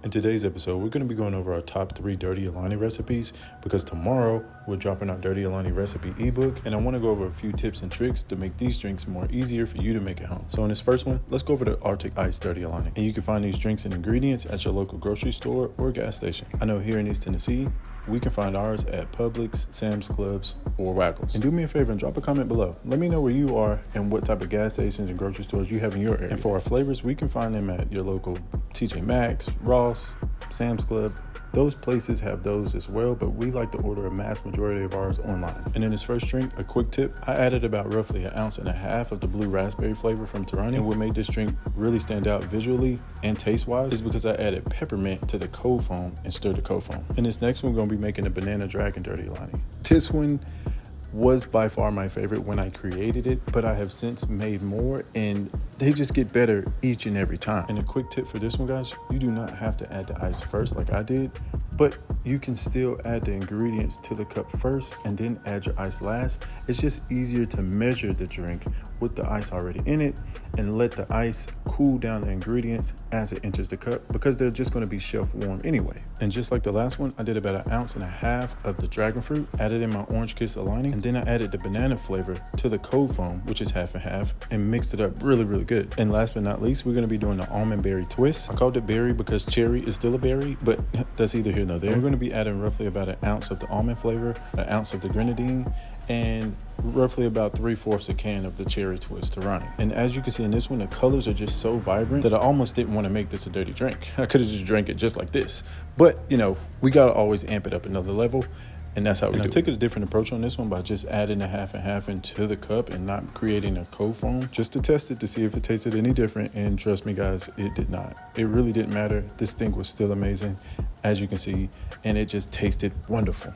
In today's episode, we're going to be going over our top 3 Dirty Alani recipes because tomorrow we're dropping our Dirty Alani recipe ebook, and I want to go over a few tips and tricks to make these drinks more easier for you to make at home. So in this first one, let's go over the Arctic Ice Dirty Alani, and you can find these drinks and ingredients at your local grocery store or gas station. I know here in East Tennessee, we can find ours at Publix, Sam's Clubs, or Waggles. And do me a favor and drop a comment below. Let me know where you are and what type of gas stations and grocery stores you have in your area. And for our flavors, we can find them at your local TJ Maxx, Ross, Sam's Club. Those places have those as well, but we like to order a mass majority of ours online. And in this first drink, a quick tip, I added about roughly 1.5 ounces of the blue raspberry flavor from Dirty Alani. And what made this drink really stand out visually and taste-wise is because I added peppermint to the cold foam and stirred the cold foam. In this next one, we're gonna be making a banana dragon Dirty Alani. This one was by far my favorite when I created it, but I have since made more and they just get better each and every time. And a quick tip for this one, guys, you do not have to add the ice first like I did, but you can still add the ingredients to the cup first and then add your ice last. It's just easier to measure the drink with the ice already in it and let the ice cool down the ingredients as it enters the cup because they're just going to be shelf warm anyway. And just like the last one, I did about 1.5 ounces of the dragon fruit, added in my orange kiss Alani, and then I added the banana flavor to the cold foam, which is 50/50, and mixed it up really good. And last but not least, we're going to be doing the almond berry twist. I called it berry because cherry is still a berry, but that's either here nor there. And we're going to be adding roughly about 1 ounce of the almond flavor, 1 ounce of the grenadine, and roughly about 3/4 a can of the cherry twist Dirty. And as you can see in this one, the colors are just so vibrant that I almost didn't want to make this a dirty drink. I could have just drank it just like this, but you know, we got to always amp it up another level. And that's how we do it. I took a different approach on this one by just adding a 50/50 into the cup and not creating a cold foam, just to test it to see if it tasted any different. And trust me guys, it did not. It really didn't matter. This thing was still amazing, as you can see, and it just tasted wonderful.